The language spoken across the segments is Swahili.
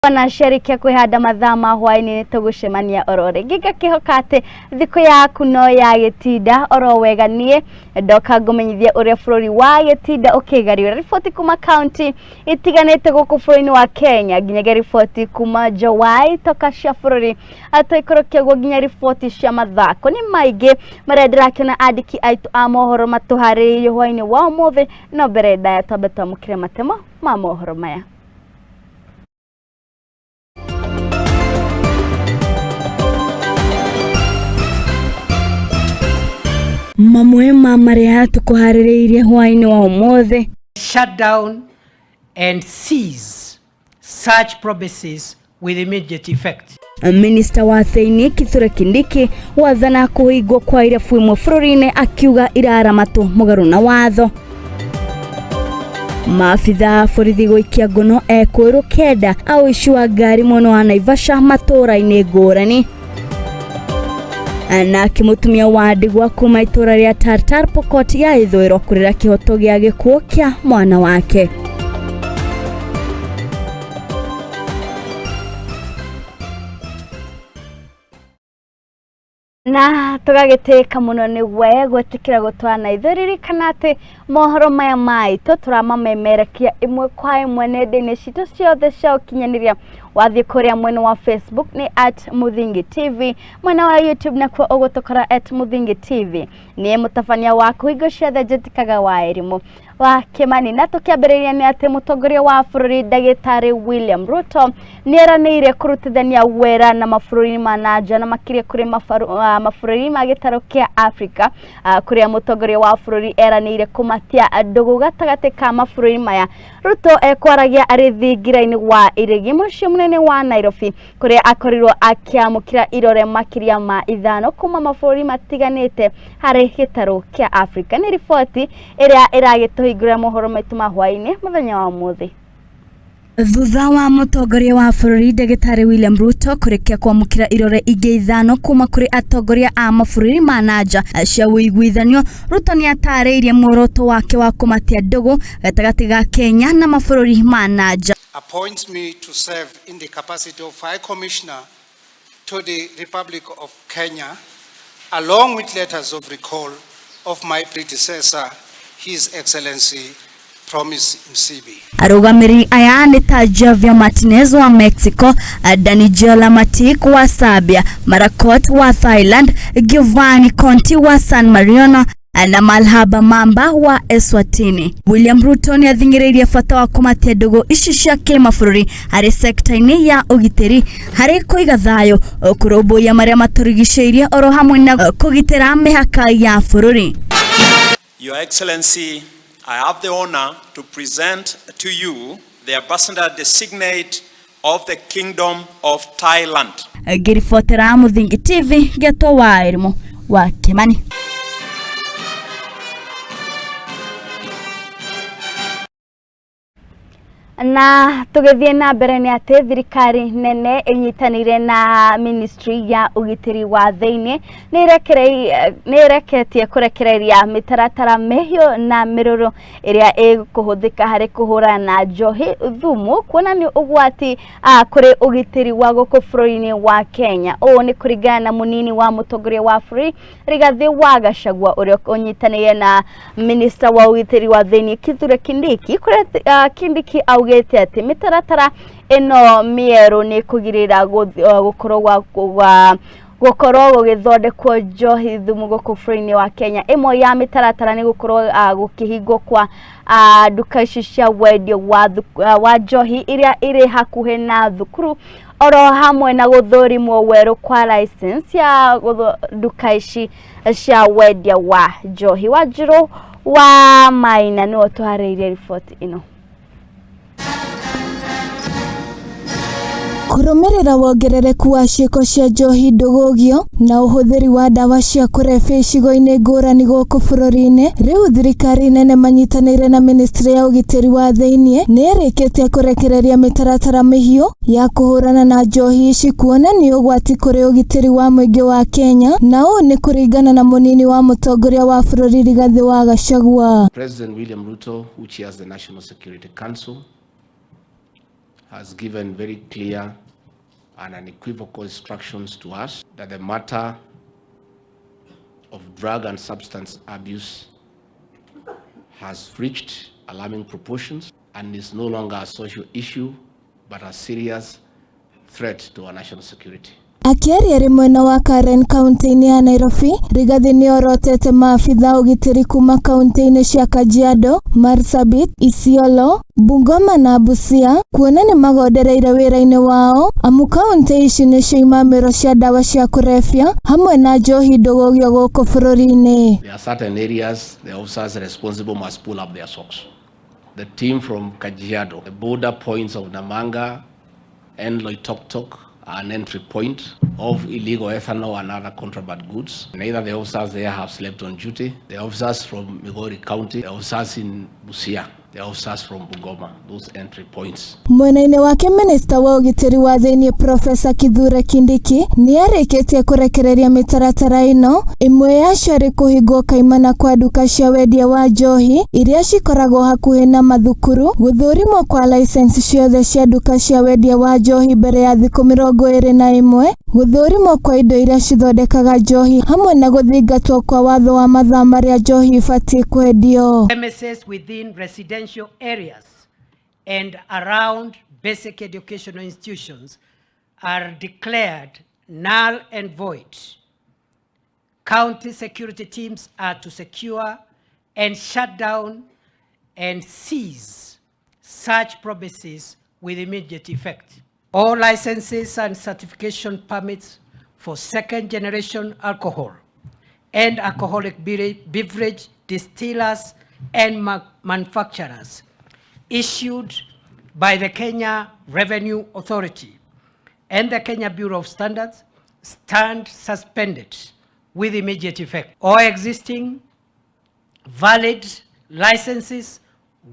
banashirikia kwihanda mathama Hwaiini tugucemania orore giga kihokate thiko yaku no ya gitinda oro weganie ndoka ngumenyithia uria bururi wa gitinda ukigario riboti kuma county itiganete guku bururi wa Kenya nginya riboti kuma Jowai toka cia bururi atoikorokia go nginya riboti cia mathako ni maige marendera kana andiki aitu a mohoro matuharirie Hwaiini wa mothe no berenda ya tabeta mukire matemo ma mohoro maya. Mamwe maria tukuharirie Hwaiini wa umothe shut down and seize such promises with immediate effect. Minister wa Thiini Kithure Kindiki wathana kuhigwo kwa irabu imwe bururi-ini akiuga iraramatu mugaru na watho. Maafitha borithi guikia ngono ekwiru kenda au ishua ngari mono wa Naivasha matura-ini ngurani. Na kimutumia wa ndigwa kuma itura ria Tartar Pokot ya ithwiro kurira kihoto gia gikuo kia mwana wake. Na tugagiteka muno ni we gwetikira gutwana ithuriri kanate mohoro maya maitu turamamemerekia imwe kwa imwe nende-ini citu ciothe cia ukinyaniria wathie kuria mwena wa Facebook ni @Muthingi TV, mwena wa YouTube na kwa ugutokora @Muthingi TV. Ni mutafania waku higo ciothe jetikaga wa erimu wa Kimani na tukiambiriria ni ati mutongoria wa bururi Ndagitari William Ruto nieranire kurutithania wera na mabũrũri ma nanja na makiria kuri mabũrũri ma gitaro kia Africa kuria mutongoria wa bururi eranire Kumatia Ndugu gatagati ka mabũrũri maya. Ruto ekwaragia ari thingira-ini wa irigi muciĩ munene wa Nairobi kuria akorirwo akiamukira irore makiria ma ithano kuma mabũrũri matiganite hari gitaro kia Africa. Ni riboti iria iragituhingura mohoro maitu ma Hwaiini muthenya wa muthi. Thutha wa mutongoria wa bururi Ndagitari William Ruto kurikia kwamukira irore ingi ithano kuma kuri atongoria a mabũrũri ma nanja cia wĩiguithanio, Ruto ni atariirie muoroto wake wa Kumatia Ndugu gatagati ga Kenya na mabũrũri ma nanja. Appoints me to serve in the capacity of High Commissioner to the Republic of Kenya, along with letters of recall of my predecessor, His Excellency Promise Msibi. Arugamiri aya ni Tajavia Martinez wa Mexico, Danijela Matik wa Serbia, Marakot wa Thailand, Giovanni Conti wa San Marino na Malhaba Mamba wa Eswatini. William Ruto ni athingiririe bata wa Kumatia Ndugu ici cia kimabũrũri hari sekta-ini ya ugitiri hari kuiga thayo kurũmbũiya maria maturigicĩirie oro hamwe na kugitira mihaka ya bũrũri. Your Excellency, I have the honor to present to you the Ambassador Designate of the Kingdom of Thailand. Girifotera Muthingi TV geto wa erimu wa Kimani. Na tugethie na mbere ni ati thirikari nene inyitanire na ministry ya ugitiri wa thiini ni ireketie kurekereria mitaratara mehio na miruru iria igukuhuthika hari kuhura na njohi thumu kuona ni ugwati kuri ugitiri wa guku bururi-ini wa Kenya. O ni kuringana na munini wa mutongoria wa bururi Rigathi wa Gachagua uria unyitanire na minister wa ugitiri wa thiini Kithure Kindiki kuria Kindiki augete ati mitaratara ino mieru ni kugirira gukorwo gugithondekwo njohi thumu guku bururi-ini wa Kenya. Imwe ya mitaratara ni gukorwo gukihingwo kwa duka ici cia wendio wa njohi iria iri hakuhe na thukuru oro hamwe na guthurimwo weru kwa license ya duka ici cia wendia wa njohi. Wanjiru wa Maina no tuhariirie riboti ino. Kurumirira wongerereku wa ciiko cia njohi ndugugio na uhuthiri wa dawa cia kurebia icigo-ini ngurani guku bururi-ini, riu thirikari nene manyitanire na ministry ya ugitiri wa thiini ni irikitie kurekereria mitaratara mihio ya kuhurana na njohi ici kuona ni ugwati kuri ugitiri wa muingi wa Kenya, na u ni kuringana na munini wa mutongoria wa bururi Rigathi wa Gachagua. President William Ruto, who chairs the National Security Council, has given very clear and unequivocal instructions to us that the matter of drug and substance abuse has reached alarming proportions and is no longer a social issue, but a serious threat to our national security. Akiaria ri mwena wa Karen kaunti-ini ya Nairobi, Rigathi ni orotete maafitha ugitiri kuma kaunti-ini cia Kajiado, Marsabit, Isiolo, Bungoma na Busia kuona ni magondereire wira-ini wao amu kaunti ici ni cio imamiro cia dawa cia kurebia hamwe na njohi ndugugio guku bururi-ini. There are certain areas the officers responsible must pull up their socks. The team from Kajiado, the border points of Namanga and Loitoktok, an entry point of illegal ethanol and other contraband goods. Neither the officers there have slept on duty. The officers from Migori County, the officers in Busia, the officers from Bungoma, those entry points. Mwena-ini wake minista wa ugitiri wa thiini Profesa Kithure Kindiki ni arikitie kurekereria mitaratara ino, imwe yacio ari kuhingwo kaimana kwa duka cia wendia wa njohi iria cikoragwo hakuhi na mathukuru, guthurimwo kwa license ciothe cia duka cia wendia wa njohi mbere ya thiku 21, guthurimwo kwa indo iria cithondekaga njohi hamwe na guthingatwo kwa watho wa mathaa maria njohi ibatie kwendio. Premises within residential areas and around basic educational institutions are declared null and void. County security teams are to secure and shut down and seize such premises with immediate effect. All licenses and certification permits for second-generation alcohol and alcoholic beverage distillers and manufacturers issued by the Kenya Revenue Authority and the Kenya Bureau of Standards stand suspended with immediate effect. All existing valid licenses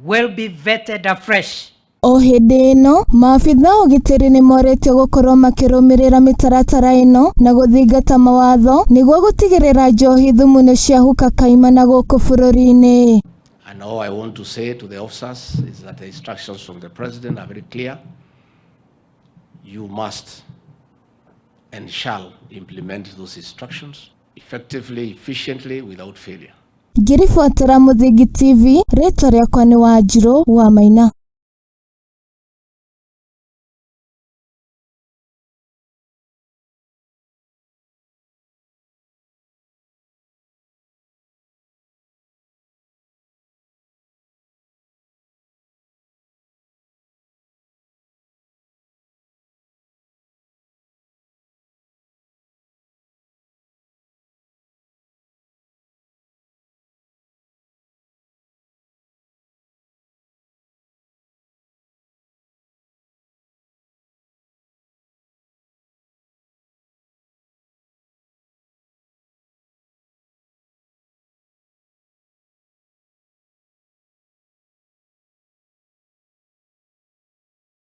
will be vetted afresh. O hindi ino maafitha ugitiri ni moretio gukorwo makirumirira mitaratara ino na guthingata mawatho niguo gutigirira njohi thumu ni ciahuka kaimana guku bururi-ini. And all I want to say to the officers is that the instructions from the president are very clear. You must and shall implement those instructions effectively, efficiently, without failure. Ngirifuatira Muthingi TV, ritwa riakwa ni Wanjiru wa Maina.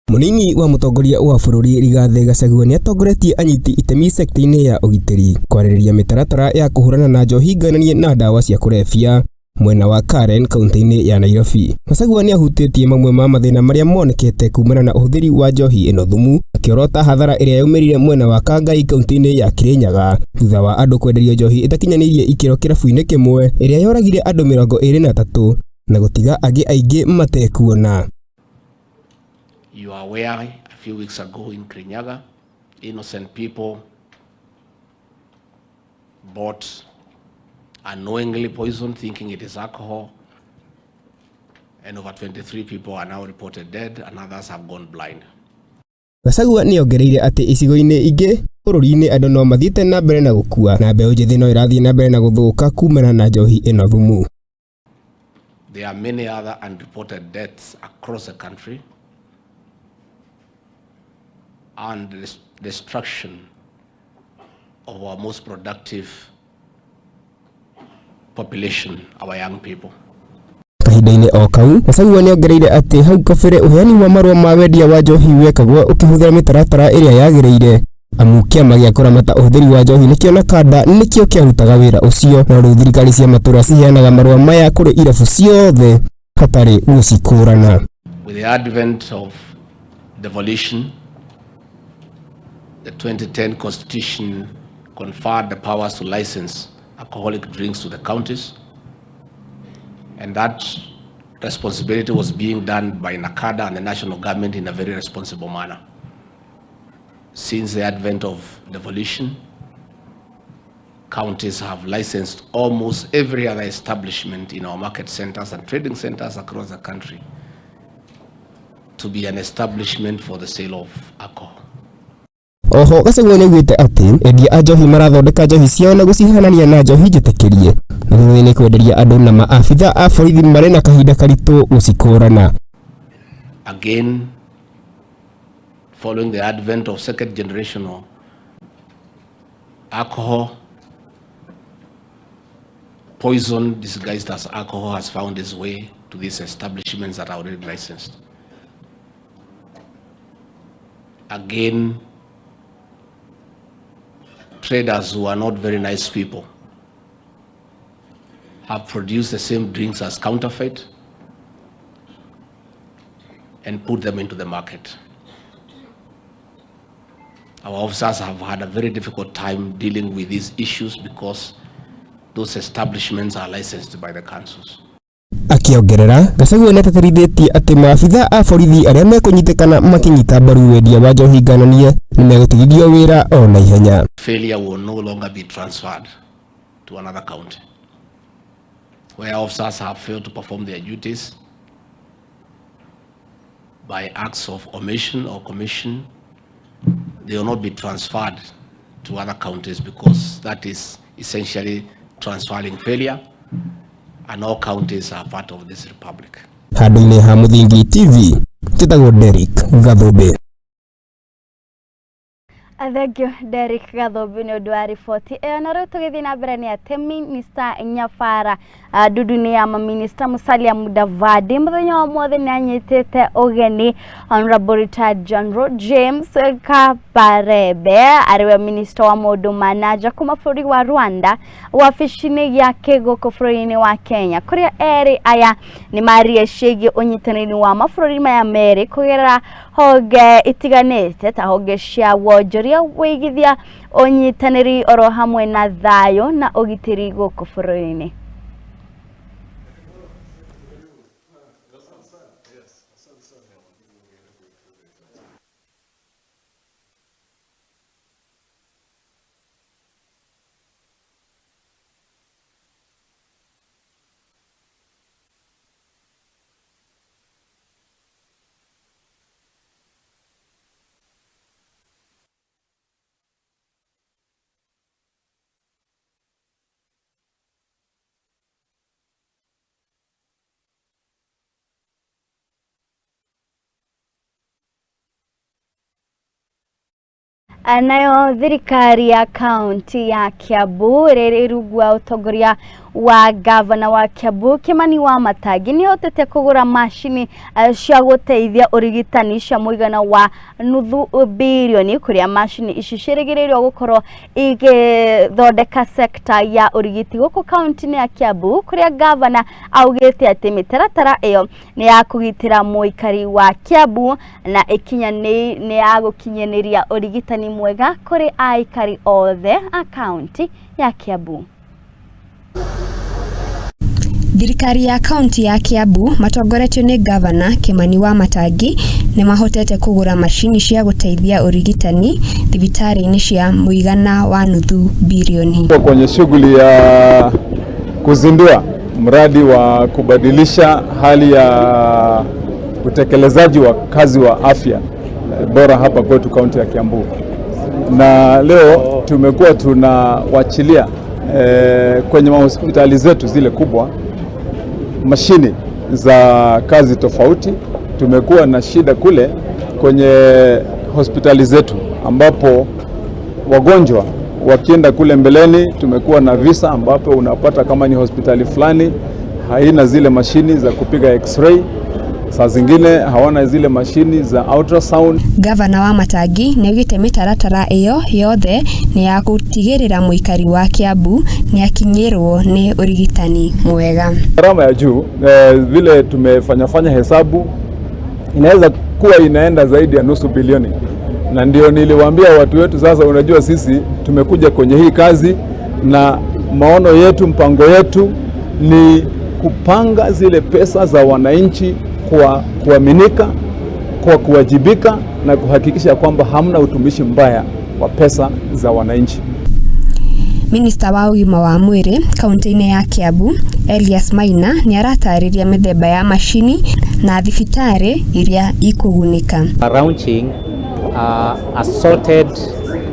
Munini wa mutongoria wa bururi Rigathi Gachagua ni atongoretie anyiti itemi sekta-ini ya ugitiri kwarĩrĩria mitaratara ya kuhurana na njohi ngananie na dawa cia kurebia mwena wa Karen kaunti-ini ya Nairobi. Gachagua ni ahutĩtie mamwe ma mathĩna maria monekete kumana na ũhũthĩri wa njohi ĩno thumu, akiorota hathara ĩrĩa yaumirire mwena wa Kangai kaunti-ini ya Kirinyaga thutha wa andũ kwenderio njohi ĩtakinyanĩirie ikĩro kĩrabu-inĩ kĩmwe ĩrĩa yoragire andũ 23 na gũtiga angĩ aingĩ matekuona. You are aware a few weeks ago in Kirinyaga, innocent people bought unknowingly poison thinking it is alcohol, and over 23 people are now reported dead and others have gone blind. Gachagua ni ongereire ati icigo-ini ingi bururi-ini andu no mathiite na mbere na gukua na mbeũ njithi no irathie na mbere na guthuka kumana na njohi ĩno thumu. There are many other unreported deaths across the country and the destruction of our most productive population, our young people. Kahinda-ini o kau, Gachagua ni ongereire ati hau kabere uheani wa marũa ma wendia wa njohi wekagwo ukihũthĩra mitaratara ĩrĩa yagĩrĩire amu kĩama gĩa kũramata ũhũthĩri wa njohi nĩkĩona kanda nĩkĩo kĩarutaga wĩra ũcio, no rĩu thirikari cia matũra ciheanaga marũa maya kũrĩ irabu ciothe hatarĩ gũcikũrana. With the advent of devolution, the 2010 Constitution conferred the powers to license alcoholic drinks to the counties, and that responsibility was being done by NACADA and the national government in a very responsible manner. Since the advent of devolution, counties have licensed almost every other establishment in our market centers and trading centers across the country to be an establishment for the sale of alcohol. Oho Gachagua nĩaugĩte atĩ endia a njohi marathondeka njohi ciao na gũcihanania na njohi njĩtĩkĩrie na thutha-inĩ kwenderia andũ na maabitha a borithi marĩ na kahinda karitũ gũcikũrana. Again, following the advent of second generational alcohol, poison disguised as alcohol has found its way to these establishments that are already licensed. Again, traders who are not very nice people have produced the same drinks as counterfeit and put them into the market. Our officers have had a very difficult time dealing with these issues because those establishments are licensed by the councils. Akiongerera, Gachagua nĩatatĩrithĩtie atĩ maabitha a borithi arĩa mekũnyitĩkana makinyita mbaru wendia wa njohi ngananie nĩmegũtigithio wĩra o na ihenya. Failure will no longer be transferred to another county. Where officers have failed to perform their duties by acts of omission or commission, they will not be transferred to other counties because that is essentially transferring failure, and all counties are part of this republic. Handũ-inĩ ha Mũthingi TV, njĩtagwo Derek Gathũbe. Athegio Derek Gathũbe nĩ ũndũ wa riboti ĩyo, na rĩu tũgĩthiĩ na mbere nĩ atĩ Minista Nyabara Ndudu nĩ ya Minista Musalia Mudavadi mũthenya wa mothe nĩ anyitĩte ũgeni Honorable Retired General James Kabarebe arĩwe Minister wa maũndũ ma nanja kuma bũrũri wa Rwanda wabici-inĩ yake gũkũ bũrũri-inĩ wa Kenya, kũrĩa erĩ aya nĩ maririe ciĩgiĩ ũnyitanĩri wa mabũrũri maya merĩ kũgerera honge itiganĩte ta honge cia wonjoria, wĩigithia, ũnyitanĩri oro hamwe na thayũ na ũgitĩri gũkũ bũrũri-inĩ. Nayo thirikari ya kaunti ya Kiambu ĩrĩ rungu wa ũtongoria wa gavana wa Kiambu Kimani wa Matangi nĩhotete kũgũra macini cia gũteithia ũrigitani cia mũigana wa nuthu bilioni, kũrĩa macini ici ciĩrĩgĩrĩirwo gũkorwo igĩthondeka sekta ya ũrigiti gũkũ kaunti-inĩ ya Kiambu, kũrĩa gavana augĩte atĩ mĩtaratara ĩyo nĩ ya kũgitĩra mũikari wa Kiambu na ikinya nĩ ya gũkinyanĩria ũrigitani mwega kũrĩ aikari othe a kaunti ya Kiambu. Thirikari ya kaunti ya Kiambu matongoretio nĩ gavana Kimani wa Matangi nĩ mahotete kũgũra macini cia gũteithia ũrigitani thibitarĩ-inĩ cia mũigana wa nuthu bilioni. Kwenye shughuli ya kuzindua mradi wa kubadilisha hali ya utekelezaji wa kazi wa afya bora hapa kwetu kaunti ya Kiambu, na leo tumekuwa tunawachilia kwenye hospitali zetu zile kubwa mashini za kazi tofauti. Tumekuwa na shida kule kwenye hospitali zetu ambapo wagonjwa wakienda kule mbeleni, tumekuwa na visa ambapo unapata kama ni hospitali fulani haina zile mashini za kupiga x-ray, saa zingine hawana zile mashini za ultrasound. Gavana wa Matangi nĩaugĩte mĩtaratara ĩyo yothe nĩ ya gũtigĩrĩra mũikari wa Kiambu nĩ akinyĩrwo nĩ ũrigitani mwega. Gharama ya juu vile tumefanya hesabu inaweza kuwa inaenda zaidi ya nusu bilioni. Na ndio niliwaambia watu wetu, sasa unajua sisi tumekuja kwenye hii kazi na maono yetu, mpango yetu ni kupanga zile pesa za wananchi kwa kuaminika, kwa kuwajibika na kuhakikisha kwamba hamna utumishi mbaya wa pesa za wananchi. Minista wa ugima wa mwiri kaunti-ini ya Kiambu Elias Maina ni aratariria mithemba ya mashini na thibitari iria ikugunika. Launching assorted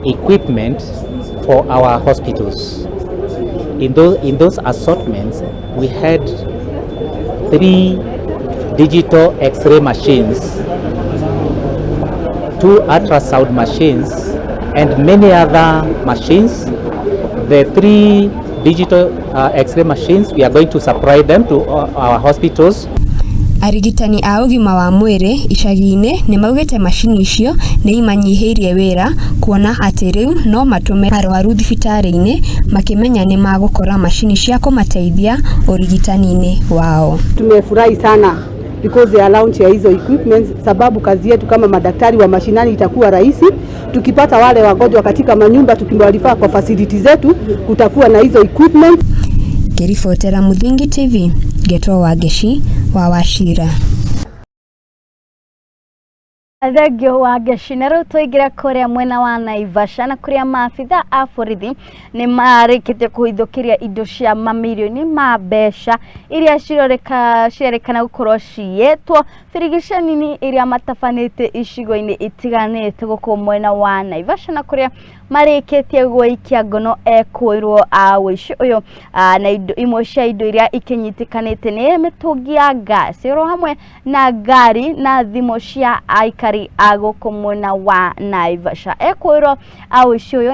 equipment for our hospitals. In those assortments we had 3 digital X-ray machines, 2 ultrasound machines and many other machines. The 3 digital X-ray machines, we are going to supply them to our hospitals. Arigitani a ugima wa mwiri icagi-ini ni maugite mashini icio ni imanyihirie wira kuona ati riu no matume arwaru thibitari-ini makimenya ni magukora mashini cia kumateithia urigitani-ini wao. Tumefurahi sana because ya launch ya hizo equipments, sababu kazi yetu kama madaktari wa mashinani itakuwa rahisi. Tukipata wale wagonjwa katika manyumba, tukimwalifaa kwa facility zetu, kutakuwa na hizo equipments. Kirifotera Muthingi TV, Geto wa Geshi wa Wachira. Thegio wa Geshi na rĩu tũingĩra kũrĩa mwena wa Naivasha na kũrĩa maabitha a borithi nĩ marĩkĩtie kũhithũkĩria indo cia mamirioni ma mbeca iria cirerĩkana gũkorwo ciyĩtwo birigicani-inĩ iria matabanĩte icigo-inĩ itiganĩte gũkũ mwena wa Naivasha na kũrĩa marĩkĩtie gũikia ngono ekwĩrwo ũici ũyũ na imwe cia indo iria ikinyitikanĩte nĩ mĩtũngi ya gas oro hamwe na ngari na thimũ cia aikari a gũkũ mwena wa Naivasha. Ekwĩrwo ũici ũyũ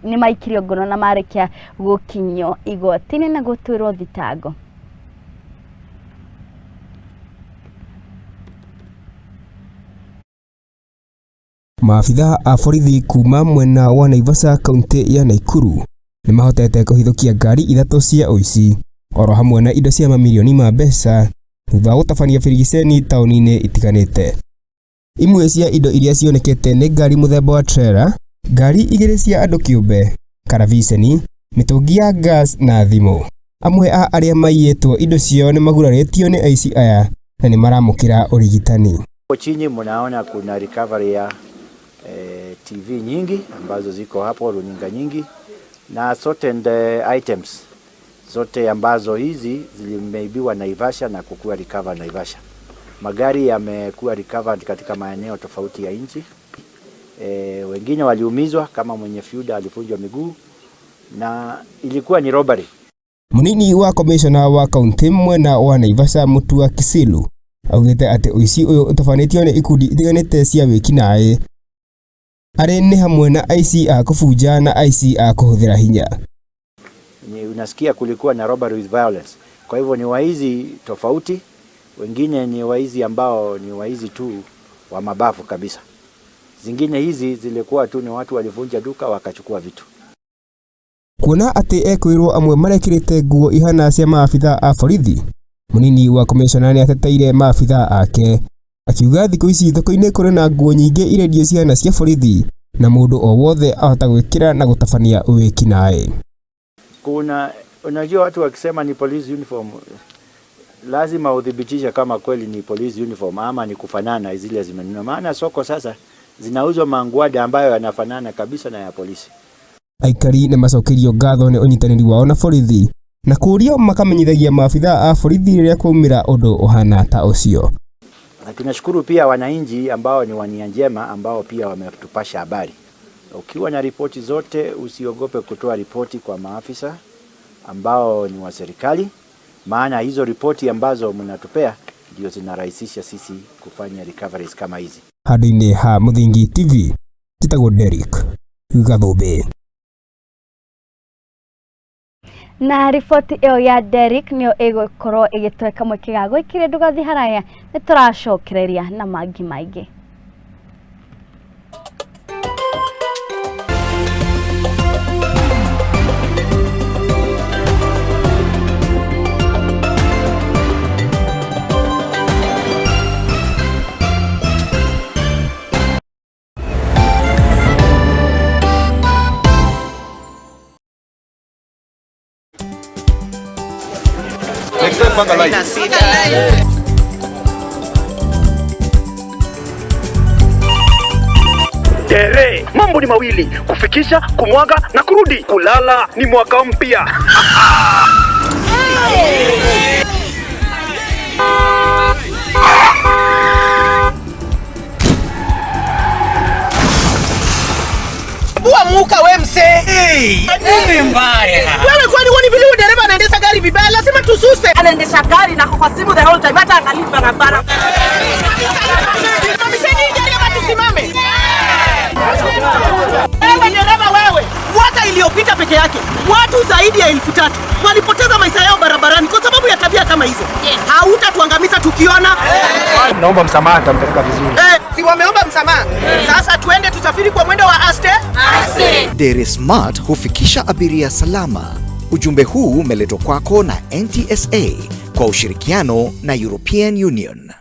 nĩ maikirio ngono na marĩkia gũkinyio igoti-inĩ na gũtuĩrwo thitango. Maafitha a borithi kuma mwena wa Naivasha kaunti ya Nakuru ni mahotete kuhithũkia ngari 3 cia uici oro hamwe na indo cia mamirioni ma mbeca thutha wa gũtabania birigiceni taũni-inĩ itiganĩte. Imwe cia indo iria cionekete nĩ ngari mũthemba wa trailer, ngari 2 cia andũ kĩũmbe, karaviceni, mĩtũngi ya gas na thimũ. Amwe a arĩa maiyĩtwo indo ciao nĩ magurarĩtio nĩ aici aya na nĩ maramũkĩra ũrigitani. Chini mnaona kuna recovery ya TV nyingi ambazo ziko hapo, runinga nyingi na sorted items zote ambazo hizi zilimeibiwa Naivasha na kukua recover Naivasha. Magari yamekuwa recovered katika maeneo tofauti ya nchi. Wengine waliumizwa kama mwenye Fiuda alivunjwa miguu na ilikuwa ni robbery. Munini wa commissioner wa kaunti mwena wa Naivasha Mutua Kisilu augite ati uici uyu utafanitio ni ikundi itiganite cia wikinae ari ni hamwe na aici a kufuja na aici a kuhuthira hinya. Unasikia kulikuwa na robbery with violence. Kwa hivyo ni waizi tofauti, wengine ni waizi ambao ni waizi tu wa mabavu kabisa. Zingine hizi zilikuwa tu ni watu walivunja duka wakachukua vitu. Kuona ati ekwirwo amwe marekirite nguo ihana cia maafitha a borithi, munini wa commissioner ni ateteire maafitha ake akiuga thikũ ici thoko-inĩ kũrĩ na nguo nyingĩ irendio ciana cia borithi na mũndũ o wothe ahota gwĩkĩra na gũtabania wĩkinaĩ. Kuna unajua watu wakisema ni police uniform lazima udhibitishe kama kweli ni police uniform ama ni kufanana zile zimenunua, maana soko sasa zinauzwa mangwada ambayo yanafanana kabisa na ya polisi. Aikari nĩ macokerio ngatho nĩ ũnyitanĩri wao na borithi na kũria makamenyithagia maafitha a borithi rĩrĩa kwaumĩra ũndũ ũhana ta ũcio. Na tunashukuru pia wananchi ambao ni wania njema ambao pia wametupasha habari. Ukiwa na ripoti zote usiogope kutoa ripoti kwa maafisa ambao ni wa serikali, maana hizo ripoti ambazo mnatupea ndio zinarahisisha sisi kufanya recoveries kama hizi. Handũ-inĩ ha Muthingi TV, njĩtagwo Derek Gathũbe. Na riboti ĩyo ya Derek nĩyo ĩgũkorwo ĩgĩtweka mweke ga gwĩkĩra ndũgathi haraya nĩ tũracokereria na mangĩ maingĩ. mpaka live. Tere, mambo ni mawili, kufikisha, kumwaga na kurudi. Kulala ni mwaka mpya. Muka we mse. Nini mbaya? Wewe kwani wani vile dereva anaendesha gari vibaya? Lazima tususe. Anaendesha gari na kwa simu the whole time hata angalia barabara. Mamisheni dereva tusimame. Wewe dereva wewe. Mwaka iliyopita peke yake watu zaidi ya 3,000 walipoteza maisha yao barabarani kwa sababu ya tabia kama hizo. Hautatuangamiza tukiona. Naomba msamaha, nitampeleka vizuri. Si wameomba msamaha. Sasa tuende tusafiri kwa mwendo wa aste. Dere Smart hufikisha abiria salama. Ujumbe huu umeletwa kwako na NTSA kwa ushirikiano na European Union.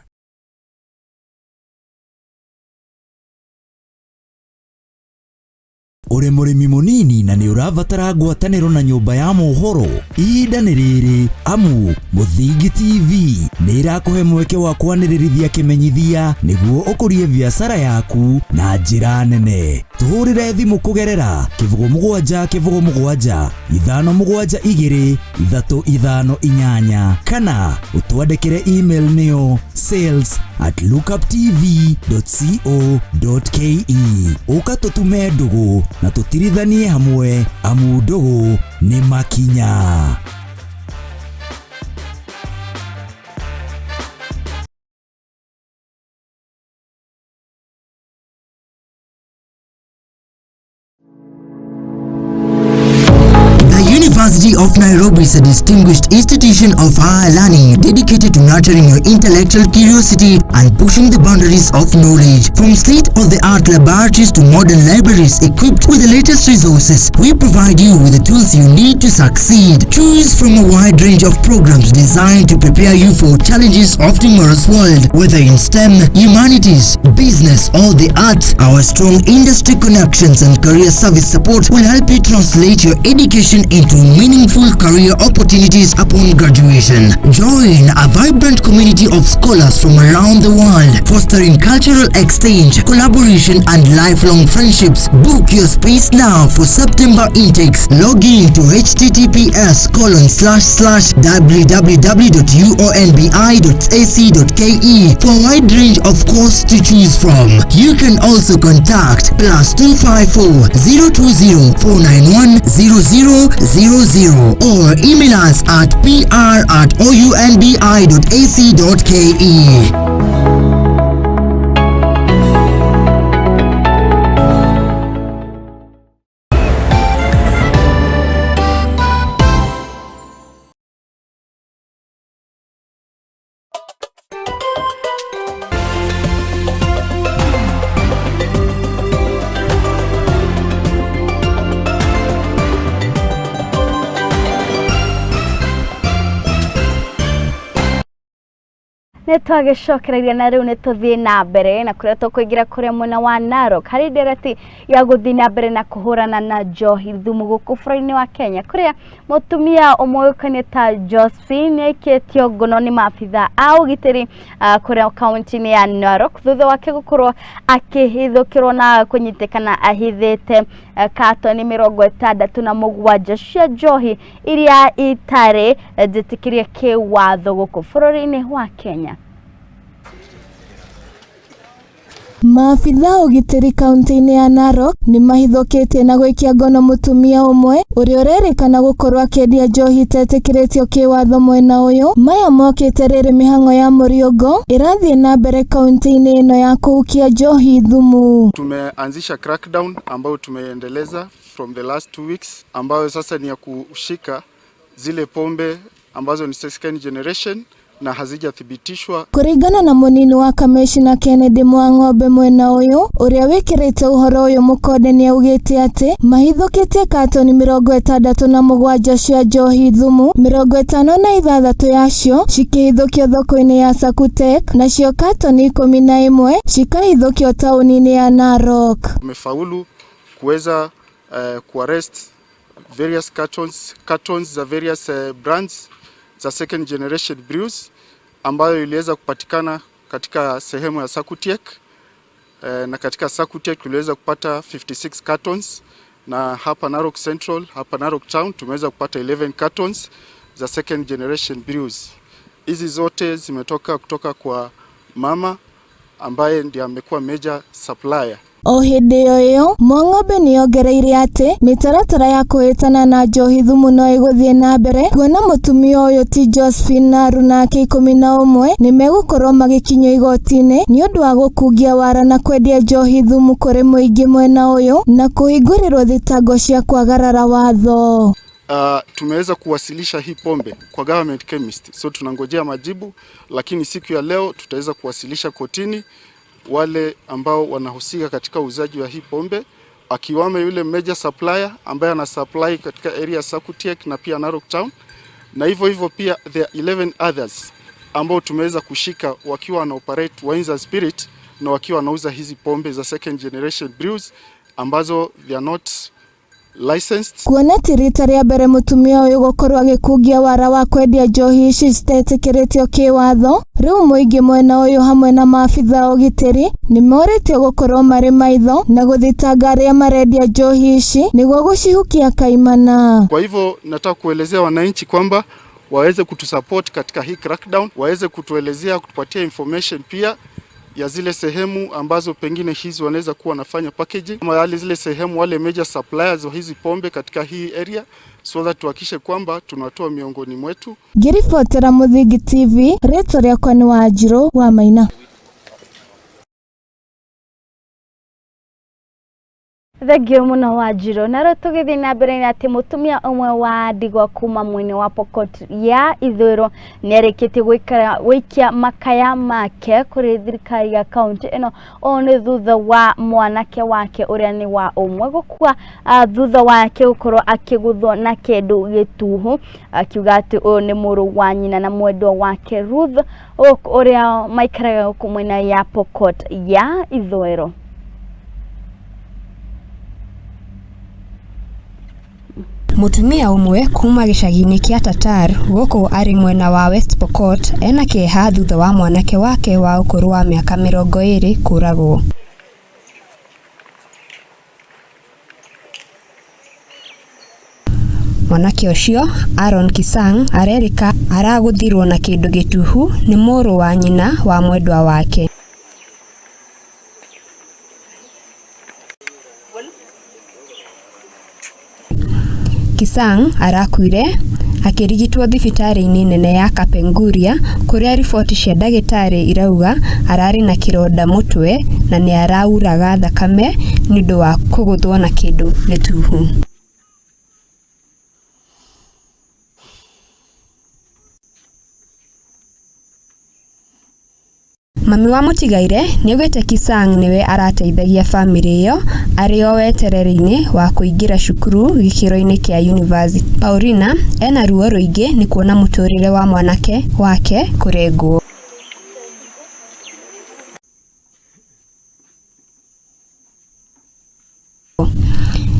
Uri murimi munini na ni uravatara ngwataniro na nyumba ya mohoro ihinda ni riri amu Muthingi TV ni irakuhe mweke wa kwanirithia kimenyithia niguo ukurie biashara yaku na njira nene. Tuhurire thimu kugerera +7 7 572 358 kana utwandikire email niyo sales@lookuptv.co.ke ukatutume ndugu na tutirithanie hamwe amu ndugu ni makinya. University of Nairobi is a distinguished institution of higher learning dedicated to nurturing your intellectual curiosity and pushing the boundaries of knowledge. From state-of-the-art laboratories to modern libraries equipped with the latest resources, we provide you with the tools you need to succeed. Choose from a wide range of programs designed to prepare you for challenges of tomorrow's world. Whether in STEM, humanities, business or the arts, our strong industry connections and career service support will help you translate your education into meaningful career opportunities upon graduation. Join a vibrant community of scholars from around the world, fostering cultural exchange, collaboration and lifelong friendships. Book your space now for September intakes. Log in to https://www.uonbi.ac.ke for a wide range of courses to choose from. You can also contact +254 020 491 0000 or email us at pr@ounbi.ac.ke. Netwagicokereria na riu nituthie na mbere na kuria tukuingira kuria mwena wa Narok hari ndereti ya guthie na mbere na kuhurana na njohi thumu guku bũrũri-inĩ wa Kenya kuria mutumia umwe ta Josephine eketio ngono ni maabitha a ugitiri kuria kaunti-inĩ ya Narok thutha wake gukorwo akihithukirwo na kunyitikana ahithite katoni 67 cia njohi iria itare njitikirie kiwatho guku bũrũri-inĩ wa Kenya. Maafitha ugitiri kaunti-inĩ ya Narok ni mahithũkĩtie na gũikia ngono mutumia umwe ũrĩa ũrerĩkana gũkorwo akĩendia njohi itetĩkĩrĩtio kĩwatho mwena ũyũ. Maya mokĩte rĩrĩ mĩhang'o ya mũrĩongo ĩrathiĩ na mbere kaunti-inĩ ĩno ya kũhukia njohi thumu. Tumeanzisha crackdown ambayo tumeendeleza from the last 2 weeks ambayo sasa ni ya kushika zile pombe ambazo ni second generation na hazijathibitishwa. Kuringana na munini wa kamishna Kennedy Mwang'ombe mwena uyu uria wikirite uhoro uyu mukode ni augite ati mahithũkĩtie katoni 67 cia njohi thumu, 56 yacio cikihithũkio thoko-inĩ ya Sakutek, nacio katoni 11 cikahithũkio tauni-inĩ ya Narok. Tumefaulu kuweza kuarrest various cartons za various brands za second generation brews ambayo iliweza kupatikana katika sehemu ya Sakutiek, na katika Sakutiek tuliweza kupata 56 cartons, na hapa Narok Central, hapa Narok Town tumeweza kupata 11 cartons za second generation brews. Hizi zote zimetoka kutoka kwa mama ambaye ndiye amekuwa major supplier. O hindi yo Mong'ombe niongereire ati mitaratara ya kuhitana na njohi thumu no iguthie na mbere kuona mutumia uyu ti Josephine na aruna ake 11 ni megukorwo magikinywo igoti-ini ni undu wa gukungia wara na kwendia njohi thumu kuri muingi mwena uyu na kuhingurirwo thitango cia kwagarara watho. Tumeweza kuwasilisha hii pombe kwa government chemist, so tunangojea majibu, lakini siku ya leo tutaweza kuwasilisha kotini wale ambao wanahusika katika uzaji wa hii pombe, akiwame yule major supplier ambaye ana supply katika area Sakutiek na pia Narok Town, na hivyo pia there are 11 others ambao tumeweza kushika wakiwa na operate wines and spirit na wakiwa wanauza hizi pombe za second generation brews ambazo they are not licensed. Kuona tirita ria mbere mutumia uyu gukorwo agikungia wara wa kwendia njohi ici citetikiritio kiwatho, riu muingi mwena uyu hamwe na maabitha ugitiri ni moritio gukorwo mari maitho na guthitanga aria marendia njohi ici niguo gucihukia kaimana. Kwa hivyo nataka kuelezea wananchi kwamba waweze kutusupport katika hii crackdown, waweze kutuelezea, kutupatia information pia ya zile sehemu ambazo pengine hizi wanaweza kuwa wanafanya packaging, ama zile sehemu wale major suppliers wa hizi pombe katika hii area, so that tuhakishe kwamba tunatoa miongoni mwetu. Ngiribotera Muthingi TV, rĩtwa rĩakwa nĩ Wanjirũ wa Maina. Thengio muno Wanjirũ. Na tũgĩthiĩ na mbere na atĩ mũtumia ũmwe wa ndigwa kuma mwena wa Pokot ya ithũĩro nĩarĩkĩtie gũikia makaya make kũrĩ thirikari ya kaunti ĩno o nĩ thutha wa mwanake wake ũrĩa nĩ wa ũmwe gũkua thutha wake gũkorwo akĩgũthwo na kĩndũ gĩtuhu, akiuga atĩ ũyũ nĩ mũrũ wa nyina na mwendwa wake Ruth ũrĩa maikaraga gũkũ mwena ya Pokot ya ithũĩro. Mutumia umwe kuma gicagi-ini kia Tatar guku ari mwena wa West Pokot ena kieha thutha wa mwanake wake wa ukuru wa miaka 20 kuragwo. Mwanake ucio Aaron Kisang arerika araguthirwo na kindu gituhu ni mũrũ wa nyina wa mwendwa wake. Kisang arakuire akirigitwo thibitari-ini nene ya Kapenguria kuria riboti cia ndagitari irauga arari na kironda mutwe na ni arauraga thakame niundu wa kuguthwo na kindu gituhu. Mami wa mutigaire niugite Kisang niwe arateithagia family iyo ari o wetereri-ini wa kuingira cukuru gikiro-ini kia university. Paulina ena ruo ruingi ni kuona muturire wa mwanake wake kurengwo.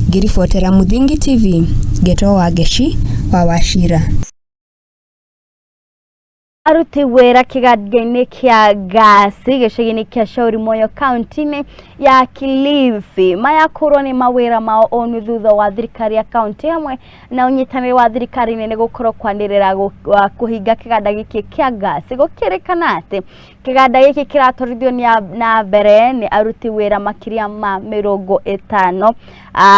Ngiribotera Muthingi TV, Geto wa Geshi wa Wachira. Aruti wera kiganda-inĩ kia gasi gĩcagi-inĩ kia Shauri Moyo kaunti-inĩ ya Kilifi mayakorwo nĩ mawĩra mao o nĩ thutha wa thirikari ya kaunti hamwe na ũnyitanĩri wa thirikari nene gũkorwo kwanĩrĩra kũhinga kiganda gĩkĩ kia gasi. Gũkĩrĩkana atĩ kiganda gĩkĩ kĩratwarithio na mbere nĩ aruti wĩra makĩria ma 50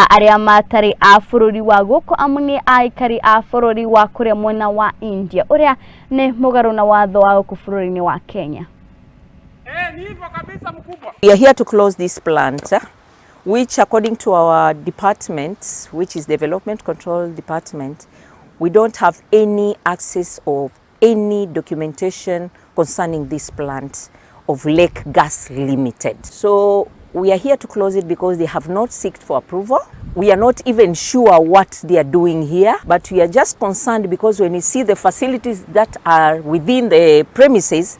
arĩa matarĩ a bũrũri wa gũkũ amu nĩ aikari a bũrũri wa kũrĩa mwena wa India ũrĩa nĩ mũgarũ na watho wa gũkũ bũrũri-inĩ wa Kenya. We are here to close this plant, which according to our department, which is Development Control Department, we don't have any access of any documentation concerning this plant of Lake Gas Limited. So we are here to close it because they have not sought for approval. We are not even sure what they are doing here, but we are just concerned because when we see the facilities that are within the premises,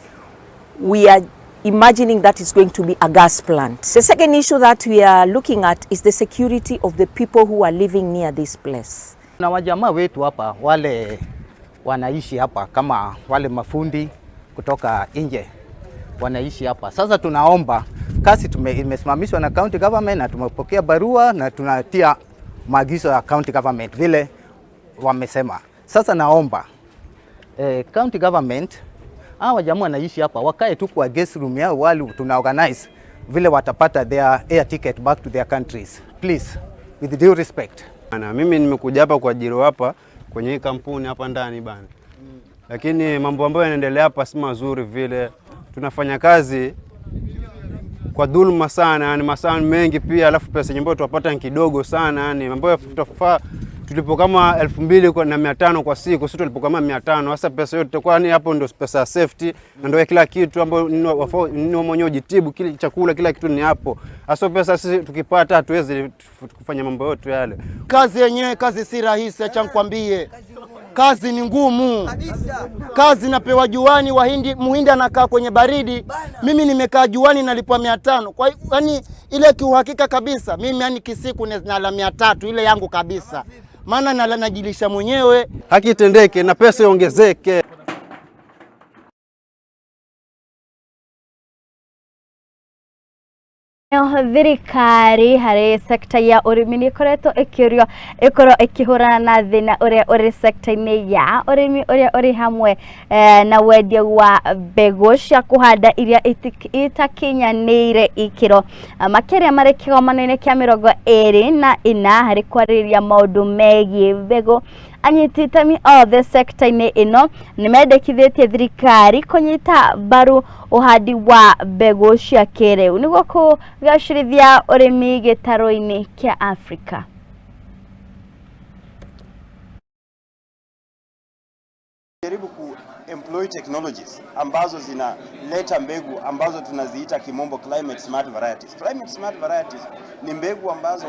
we are imagining that it's going to be a gas plant. The second issue that we are looking at is the security of the people who are living near this place. Na wajamaa wetu hapa wale wanaishi hapa kama wale mafundi kutoka nje wanaishi hapa. Sasa tunaomba kazi imesimamishwa na county government na tumepokea barua na tunatia maagizo ya county government vile wamesema. Sasa naomba county government hawa jamaa wanaishi hapa wakae tu kwa guest room yao wali tunaorganize vile watapata their air ticket back to their countries. Please, with due respect. Mimi nimekuja hapa kwa ajili hapa kwenye hii kampuni hapa ndani bana. Lakini mambo ambayo yanaendelea hapa si mazuri vile. Tunafanya kazi kwa dhuluma sana, yani masaa mengi pia, alafu pesa ambayo tunapata ni kidogo sana, yani mambo tutafaa tulipo kama 2500 kwa siku, sisi tulipo kama 500. Sasa pesa yote kwa ni hapo ndio pesa safety na ndio kila kitu ambayo ni mwenyewe jitibu, kile chakula kila kitu ni hapo. Sasa pesa sisi tukipata hatuwezi kufanya mambo yote yale. Kazi yenyewe kazi si rahisi, acha nikwambie. Kazi ni ngumu. Kazi napewa juani, muhindi anakaa kwenye baridi. Mimi nimekaa juani nalipwa 500. Kwa hiyo yani ile kiuhakika kabisa mimi yani kisiku nala 300 ile yangu kabisa. Maana najilisha mwenyewe. Haki itendeke na pesa iongezeke. Thirikari hari sekta ya urimi ni koretwo ikihurana na thina uria uri sekta-ini ya urimi uria uri hamwe na wendia wa mbegu cia kuhanda iria itakinyanĩire ikiro makiria mari kigomano-ini kia 24 hari kwarĩrĩria maundu megie mbegu. Anyiti itemi othe sekta-ini ino nimendekithĩtie thirikari kunyita mbaru uhandi wa mbegu cia kĩrĩu niguo kugacĩrithia ũrĩmi gĩtarũ-inĩ kia Afrika. Jaribu employ technologies ambazo zinaleta mbegu ambazo tunaziita kimombo climate smart varieties. Climate smart varieties ni mbegu ambazo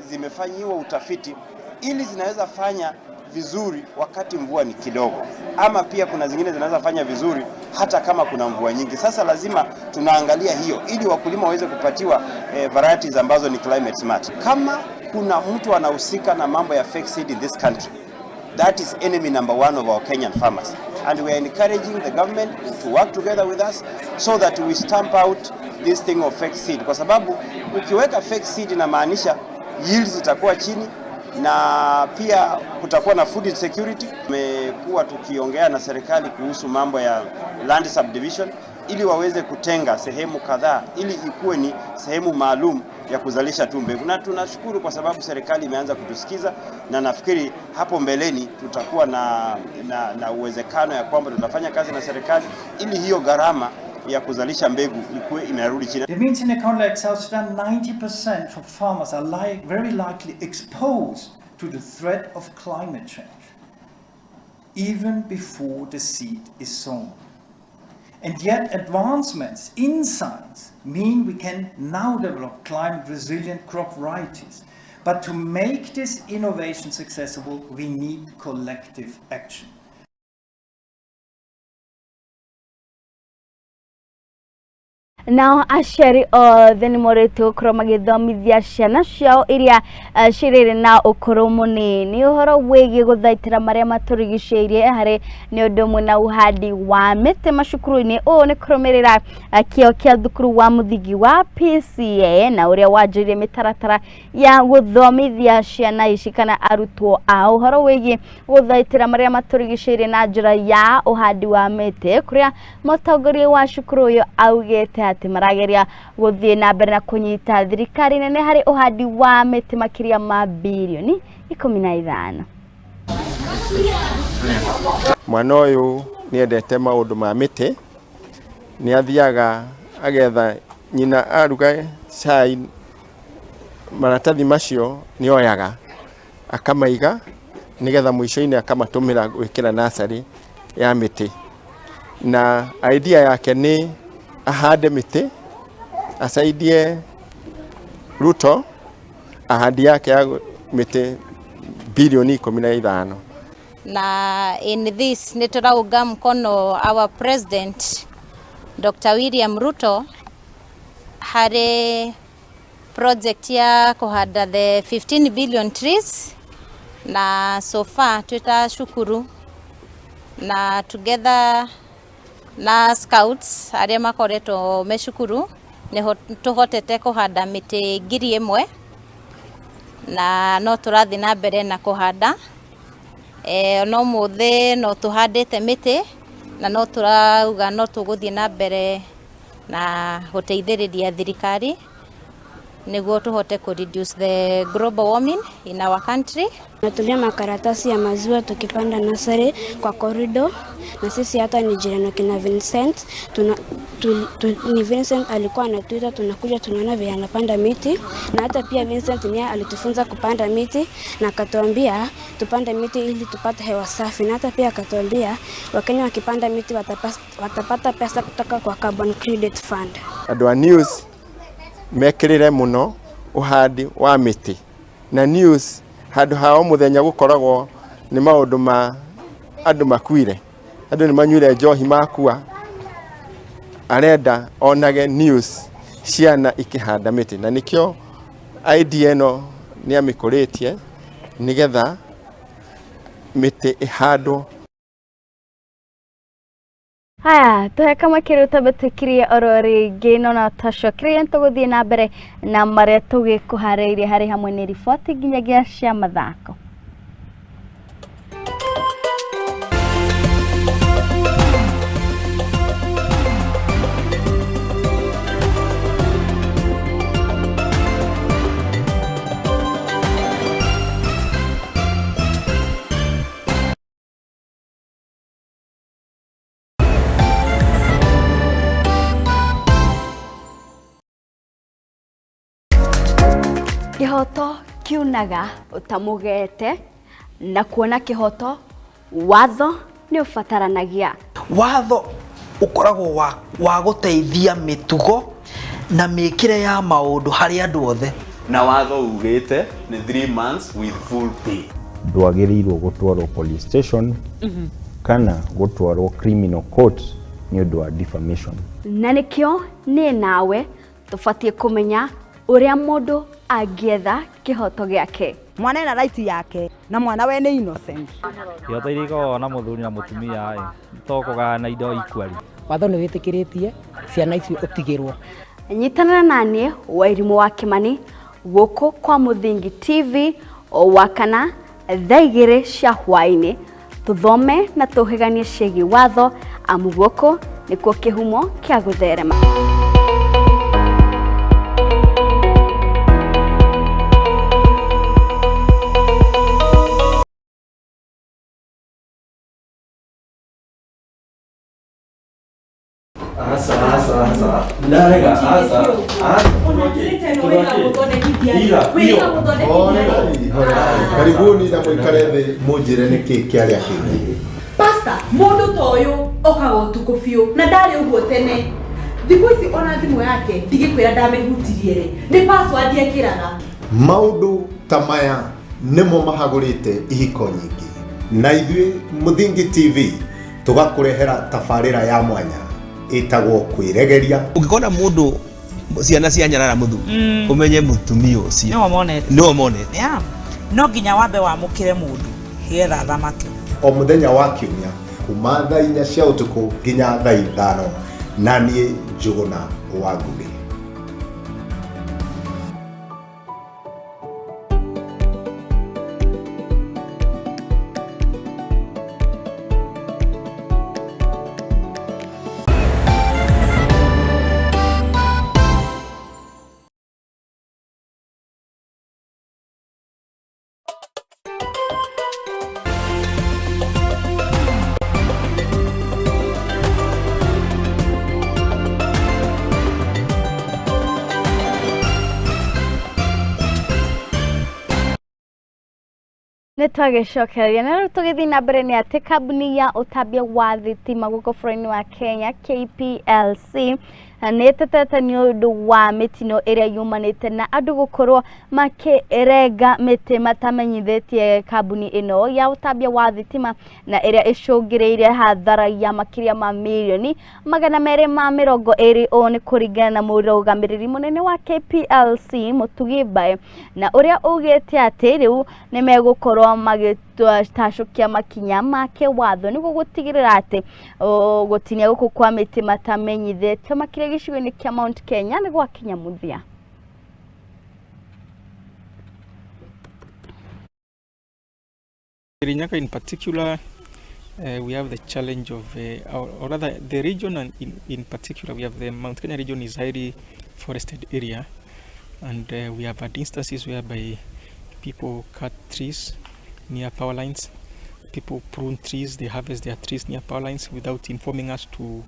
zimefanyiwa utafiti ili zinaweza fanya vizuri wakati mvua ni kidogo, ama pia kuna zingine zinaweza fanya vizuri hata kama kuna mvua nyingi. Sasa lazima tunaangalia hiyo ili wakulima waweze kupatiwa varieties ambazo ni climate smart. Kama kuna mtu anahusika na mambo ya fake seed in this country, that is enemy number 1 of our Kenyan farmers, and we are encouraging the government to work together with us so that we stamp out this thing of fake seed, kwa sababu ukiweka fake seed inamaanisha yields zitakuwa chini na pia kutakuwa na food insecurity. Tumekuwa tukiongea na serikali kuhusu mambo ya land subdivision ili waweze kutenga sehemu kadhaa ili ikuwe ni sehemu maalum ya kuzalisha tu mbegu, na tunashukuru kwa sababu serikali imeanza kutusikiza, na nafikiri hapo mbeleni tutakuwa na uwezekano ya kwamba tutafanya kazi na serikali ili hiyo gharama ya kuzalisha mbegu ikuwe imerudi chini. It means in a country like South Sudan 90% of farmers are very likely exposed to the threat of climate change even before the seed is sown. And yet advancements in science mean we can now develop climate resilient crop varieties. But to make this innovation successful, we need collective action. Now aciari othe ni moritwo gukorwo magithomithia ciana ciao iria ciriri na ukuru munini uhoro wigie guthaitira maria maturigicĩirie hari ni undu umwe na uhandi wa miti macukuru-ini. Ũũ ni kũrũmĩrĩra kĩo kia thukuru wa mũthingi wa PCA na uria wanjĩrĩirie mĩtaratara ya guthomithia ciana ici kana arutwo ao uhoro wigie guthaitira maria maturigicĩirie na njĩra ya uhandi wa miti, kuria mũtongoria wa cukuru ũyũ augĩte ati marageria guthie na mbere na kunyita thirikari nene hari uhandi wa miti makiria ma bilioni 15. Mwana uyu ni endete maundu ma miti, ni athiaga agetha nyina aruga cai maratathi macio ni oyaga akamaiga nigetha mwisho-ini akamatumira gwikira nasari ya miti, na idea yake ni ahande miti asaidie Ruto ahadi yake ya miti bilioni 15. Na in this nituraunga mkono our president Dr. William Ruto hari project ya kuhanda the 15 billion trees, na so far tutashukuru na together na scouts aria makoretwo meshukuru neho tuhotete kuhanda miti 1,000 na no turathi na mbere na kuhanda no muthe no tuhandite miti na no turauga no tuguthie na mbere na guteithiriria thirikari niguo tuhote ku reduce the global warming in our country. Tunatumia makaratasi ya maziwa tukipanda nasari kwa corridor, na sisi hata ni jirani kina Vincent. Ni Vincent alikuwa anatuita, tunakuja tunaona vile anapanda miti, na hata pia Vincent niye alitufunza kupanda miti na akatuambia tupande miti ili tupate hewa safi, na hata pia akatuambia Wakenya wakipanda miti watapata pesa kutoka kwa carbon credit fund. Adwa news mekirire muno uhandi wa miti na news handu hao muthenya gukoragwo ni maundu ma andu makuire, andu ni manyuire njohi makua, arenda onage news ciana ikihanda miti, na nikio idea eno ni amikuritie nigetha miti ihandwo. Haya, tuhe kama kiruta batukirie orori gino na tashokirie ntuguthie na mbere na maria tugikuhareirie hari hamwe ni riboti nginyagia cia mathako. Kihoto kiunaga utamugete na kuona kihoto watho ni ufataranagia. Watho ukoragwo wa guteithia mitugo na mikire ya maundu hari andu othe, na watho ugite ni 3 months with full pay. Ndwagirirwo gutwarwo police station kana gutwarwo criminal court ni undu wa defamation. Na nikio ni nawe tufatie kumenya uria mundu agietha kihoto giake. Mwana ena right yake na mwana we ni innocent. Kihoto iriko na muthuri na mutumia tokoga na indo equally. Watho ni witikiritie ciana icio utigirwo. Nyitanana nanie Wairimu wa Kimani guku kwa Muthingi TV o wakana thaa 2 cia hwaini tuthome na tuhiganie ciegi watho amu guku nikuo kihumo kia gutherema. Karibuni na mwikare thi munjire niki kiaria kingi. Pastor, mundu toyo okago tukufiu na ndari uguo tene. Thiku ici ona thimu yake ndigikwira ndamehutirie ri. Ni password yekiraga. Maundu tamaya nimo mahagurite ihiko nyingi. Na ithui Muthingi TV tugakurehera tafarira ya mwanya itagwo kwiregeria. Ukikona mundu ciana cia nyarara muthu umenye mutumia ucio no monete no nginya wambe wamukire mundu hiera thamake. O muthenya wa kiumia kuma thaa 4 cia utuku nginya thaa 5 na nie Njuguna wa Ngugi. Nitwagicokeria na tugithi na mbere ni ati kambuni ya utambia wa thitima guko bũrũri-inĩ wa Kenya KPLC netetete ni undu wa mitino iria yumanite na andu gukorwo makirega miti matamenyithetie kabuni ino ya utabia wa thitima na iria icungireire hathara ya makiria ma milioni 220 oni kuringana na murugamiriri munene wa KPLC Mutugibae na uria ugite ati riu ni megukorwo magitacukia makinya make watho niguo gutigirira ati gutinia guku kwa miti matamenyithete makiria gicigo-ini kia Mount Kenya ni gwakinya muthia. Kirinyaga in particular, we have the challenge of, or rather the region and in particular, we have the Mount Kenya region is highly forested area, and we have had instances whereby people cut trees near power lines, people prune trees, they harvest their trees near power lines without informing us to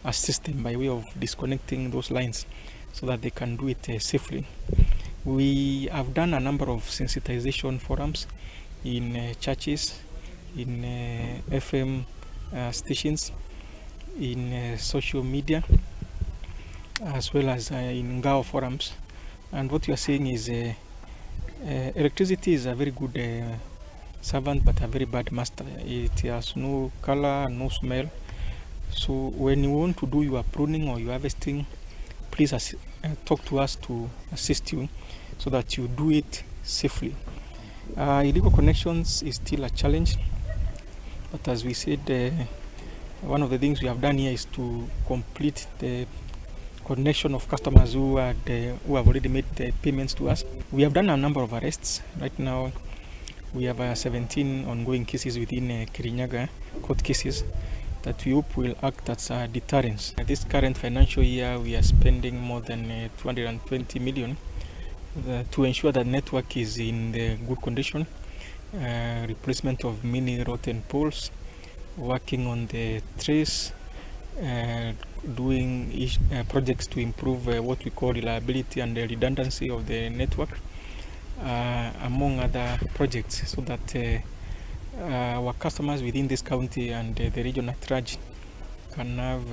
assist them by way of disconnecting those lines so that they can do it safely. We have done a number of sensitization forums in churches, in FM stations, in social media, as well as in Ngao forums. And what you are saying is electricity is a very good servant but a very bad master. It has no color, no smell. So when you want to do your pruning or your harvesting, please talk to us to assist you so that you do it safely. Illegal connections is still a challenge, but as we said, one of the things we have done here is to complete the connection of customers who have already made the payments to us. We have done a number of arrests. Right now we have 17 ongoing cases within Kirinyaga, court cases, that we hope will act as a deterrence. This current financial year we are spending more than 220 million to ensure that network is in the good condition, replacement of many rotten poles, working on the trace, doing projects to improve what we call reliability and the redundancy of the network, among other projects, so that our customers within this county and the region at large can have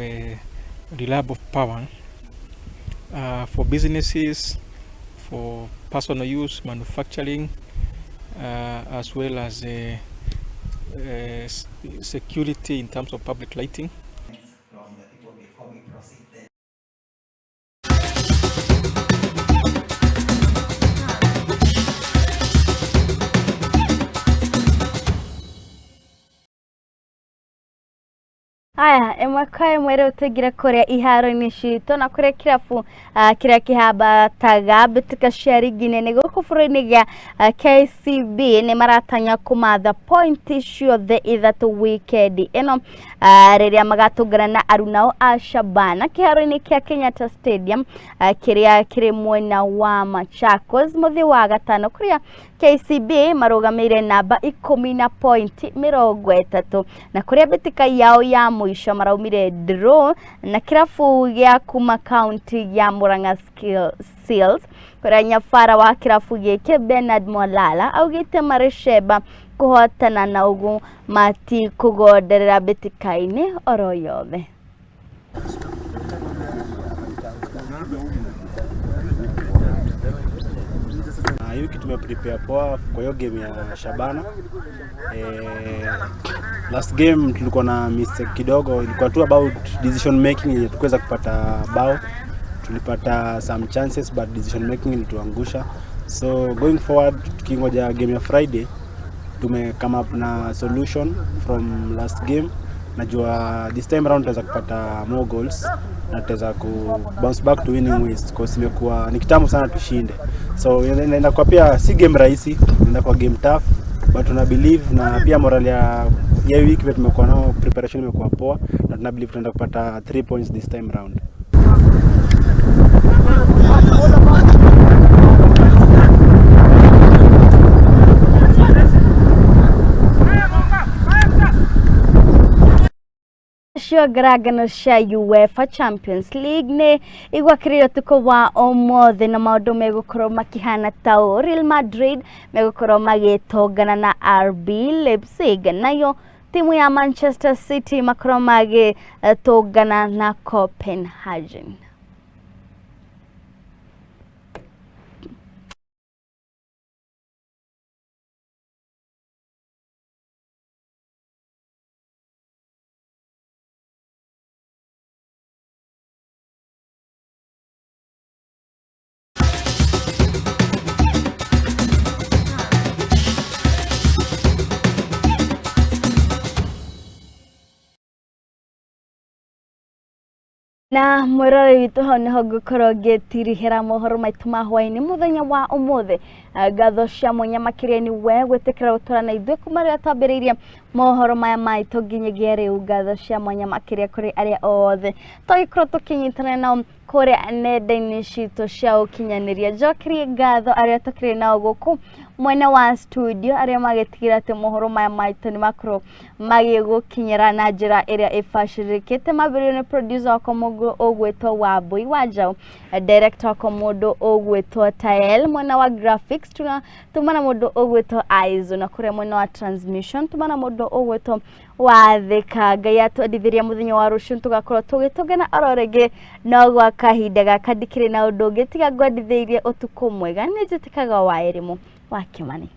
reliable power for businesses, for personal use, manufacturing, as well as security in terms of public lighting. Aya, emwe mwere utegira korea iharo-ini citũ na kuria kirabu kiria kihabataga mbitika cia rigi nene gũkũ bũrũri-inĩ gĩa KCB nĩ maratanya kũmatha pointi ciothe ithatũ weekend ĩno rĩrĩa magatũngana na arunao a Shabana kĩharo-inĩ kĩa Kenyatta Stadium kĩrĩa kĩrĩ mwena wa Machakos mũthĩ wa gatano kũrĩa KCB marugamĩire namba 10 na pointi 30 na kuria mbitika yao ya mwisho maraumire draw na kirabu gĩa kuma county ya Murang'a Seals kuria nyabara wa kirabu gĩkĩ Bernard Mwalala augĩte mariceba kuhotana na ugu mati kugonderera mbitika-inĩ oro yothe. Hiyo kitu tumeprepare poa kwa hiyo game ya Shabana. Last game tulikuwa na mistake kidogo, ilikuwa tu about decision making yenye tukuweza kupata bao. Tulipata some chances but decision making ilituangusha. So going forward tukingoja game ya Friday tume come up na solution from last game. Najua this time round tutaweza kupata more goals na tutaweza ku bounce back to winning ways because imekuwa ni kitambo sana tushinde. So inaenda kwa pia si game rahisi, inaenda kwa game tough but tuna believe na pia morale ya week wetu tumekuwa nao, preparation imekuwa poa na tuna believe tunaenda kupata 3 points this time round. cio ngaragano cia UEFA Champions League nĩ igwakĩrĩire ũtukũ wa ũmũthĩ na maũndũ megũkorwo makĩhana ta ũũ. Real Madrid megũkorwo magĩtongana na RB Leipzig, nayo timu ya Manchester City makromage togana na Copenhagen. Na mwirore witu ho niho gukorwo ngitirihira mohoro maitu ma hwaini muthenya wa umuthe gatho cia mwanya makiria ni we gwitikira gutura na ithuĩ kuma rĩrĩa twambĩrĩirie mohoro maya maitu nginyagia rĩu gatho cia mwanya makiria kuri aria othe tũgĩkorwo tũkĩnyitana nao kuria nenda-inĩ citũ cia ũkinyanĩria. Njokerie ngatho aria tũkĩrĩ nao gũkũ mwena wa studio aria magĩtigĩra atĩ mohoro maya maitu nĩ makorwo magĩgũkinyĩra na njĩra ĩrĩa ĩbacĩrĩkĩte. Mambĩrĩirio nĩ producer wako mũndũ ũgwĩtwo Wambui Wanjaũ, director wako mũndũ ũgwĩtwo Tael, mwena wa graphics tumana mũndũ ũgwĩtwo Aizo, na kũrĩa mwena wa transmission tumana mũndũ ũgwĩtwo Wathĩka. Ngai atwendithĩria mũthenya wa rũciũ tũgakorwo tũgĩtũngana oro rĩngĩ no gwa kahinda gaka ndikĩrĩ na ũndũ ũngĩ tiga ngwendithĩirie ũtukũ mwega. Nĩ njĩtĩkaga wa Erimũ wa Kimani.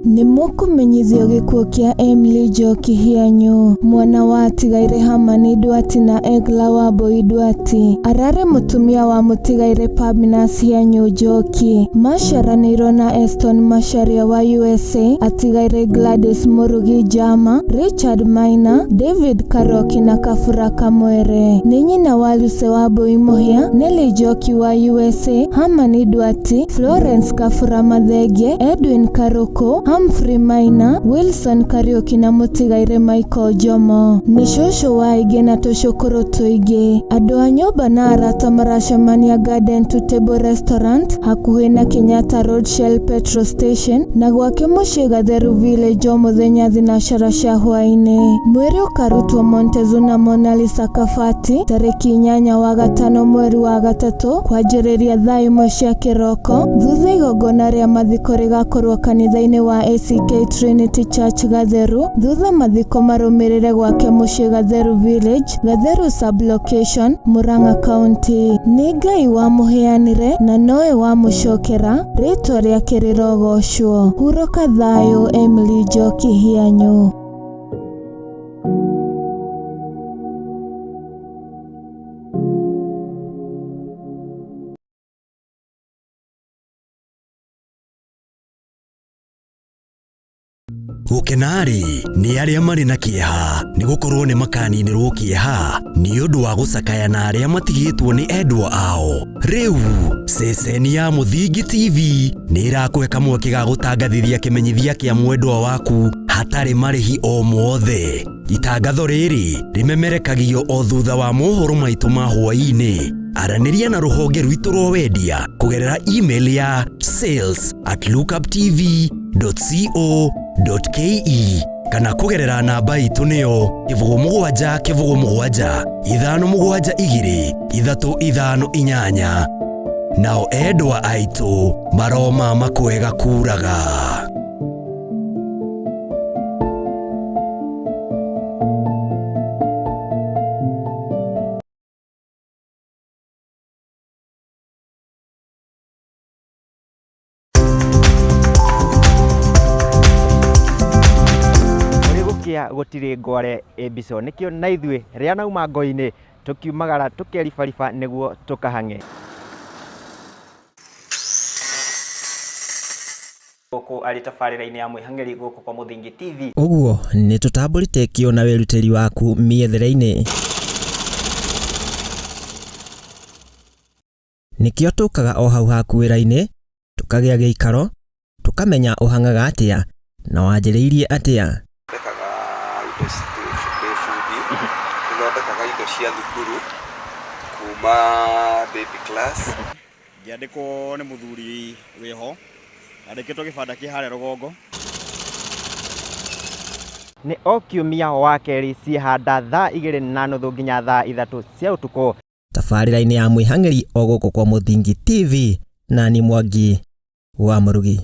Nimukumenyithio gikuo kia Emily Njoki Hianyu mwana wa Tigaire Hamani Ndwati na Egla wa Boy Ndwati arare mutumia wa Mutigaire Paminas Hianyu Njoki macaranĩirwo na Eston Macharia wa USA, Atigaire Gladys Murugi Jama, Richard Maina, David Karoki na Kafura Kamwere. Nĩ nyina wa Luce wa Boy Muhia, Nelly Njoki wa USA, Hamani Ndwati, Florence Kafura Mathenge, Edwin Karoko, Humphrey Maina, Wilson Karioki na Mutigaire Michael Jomo. Nĩ cũcũ wa Ige na tũcũkũrũ tũingĩ. Andũ a nyũmba na arata maracemania Garden to Table Restaurant hakuhĩ na Kenyatta Road Shell Petrol Station na gwake mũciĩ Gatheru Village o mũthenya thinacara cia hwainĩ. Mwĩrĩ ũkarutwo Montezu na Mona Lisa Kabati tarĩki 8 wa gatano mweri wa gatatũ kwanjĩrĩria thaa 1 cia kĩroko thutha igongona rĩa mathiko rĩgakorwo kanitha-inĩ wa ACK Trinity Church Gatheru thutha mathiko marũmĩrĩre gwake mũciĩ Gatheru Village, Gatheru Sublocation, Murang'a County. Nĩ Ngai wa mũheanire na noe wa mũcokera, rĩtwa rĩake rĩrogocwo. Hurũka thayũ Emily Njoki Hianyu. Gukenari ni aria mari na kieha ni gukorwo ni makaninirwo kieha ni undu wa gucakaya na aria matigitwo ni endwa ao. Riu ceceni ya Muthingi TV ni irakwe kamweke ga gutangathithia kimenyithia kia mwendwa waku hatari marihi o mothe. Itangatho riri rimemerekagio o thutha wa mohoro maitu ma hwaini. Araniria na ruhonge rwitu rwa wendia kugerera email ya sales@lookuptv.co.ke kana kugerera namba itu niyo 0777 nao endwa aitu maroma makwega kuraga. haria gutire ngware ebiso nikio na ithue ria nauma ngoini tukiumagara tukeribariba niguo tukahange goko alitafarira-ini ya mwihangeri goko kwa Muthingi TV uguo ni tutamburite kio na weruteri waku miethere-ini nikio tukaga o hau haku wira-ini tukagia giikaro tukamenya uhangaga atia na wanjiriirie atia tekaga indo fundi tuthondekaga indo cia thukuru kuma baby class ngiandikwo ni muthuri wiho andikitwo gibanda ki haria rugongo ni o kiumia wa keri cihanda thaa 2:30 nginya thaa 3 cia utuko tafarira-ini ya mwihangeri o guku kwa Muthingi TV na ni Mwangi wa Murugi.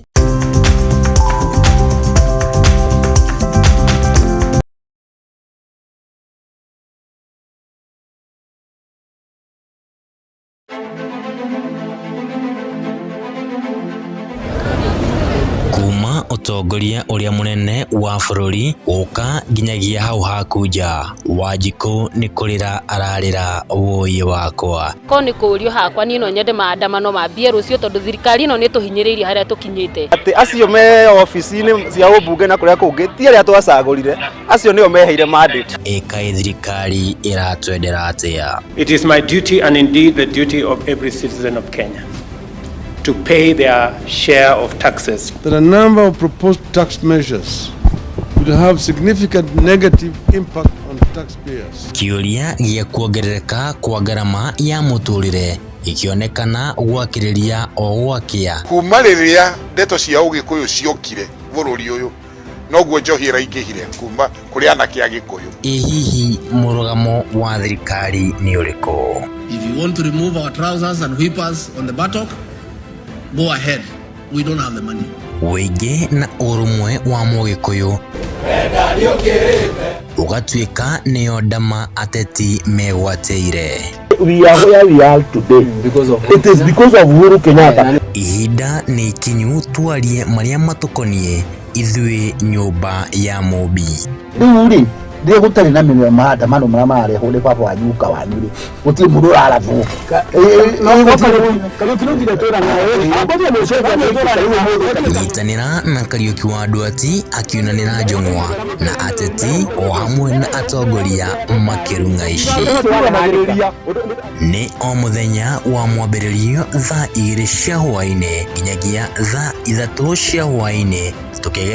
Kuma utongoria uria munene wa bururi uka nginyagia hau hakuja Wanjiku ni kurira ararira woye wakwa ko ni kurio hakwa ni no nyende maandamano mambie rucio tondu thirikari no ni tuhinyiririe haria tukinyite ati acio me ofisi-ini cia ubunge na kuria kungi ti aria twacagurire acio nio meheire mandate ikae thirikari iratwendera atia. It is my duty and indeed the duty of every citizen of Kenya to pay their share of taxes. There are a number of proposed tax measures will have significant negative impact on taxpayers. Kiuria gia kuongerereka kwa garama ya muturire ikionekana gwakiriria o gwakia kuma riria ndeto cia ugikuyu ciokire bururi uyu noguo njohi iraingihire kuma kuri anake a Gikuyu. Hihi murugamo wa thirikari ni uriko? If you want to remove our trousers and whippers on the buttock, go ahead. We don't have the money. Wege na urumwe wa Mugikuyu ugatuika niyo ndama ateti megwateire. We are where we are today it is because of Uhuru Kenyatta. Ihinda ni kinyu twarie maria matukonie ithui nyumba ya Mobi. Riu ndiye gutari na minwe maandamano maria mareho ni baba wa nyuka wanyu ri guti mundu aravu nyitanira na Kariuki wa Ndwati akiunanira Njong'wa na ateti o hamwe na atongoria makirunga ici ni o muthenya wa mwambiririo thaa 2 cia hwaini nginyagia thaa 3 cia hwaini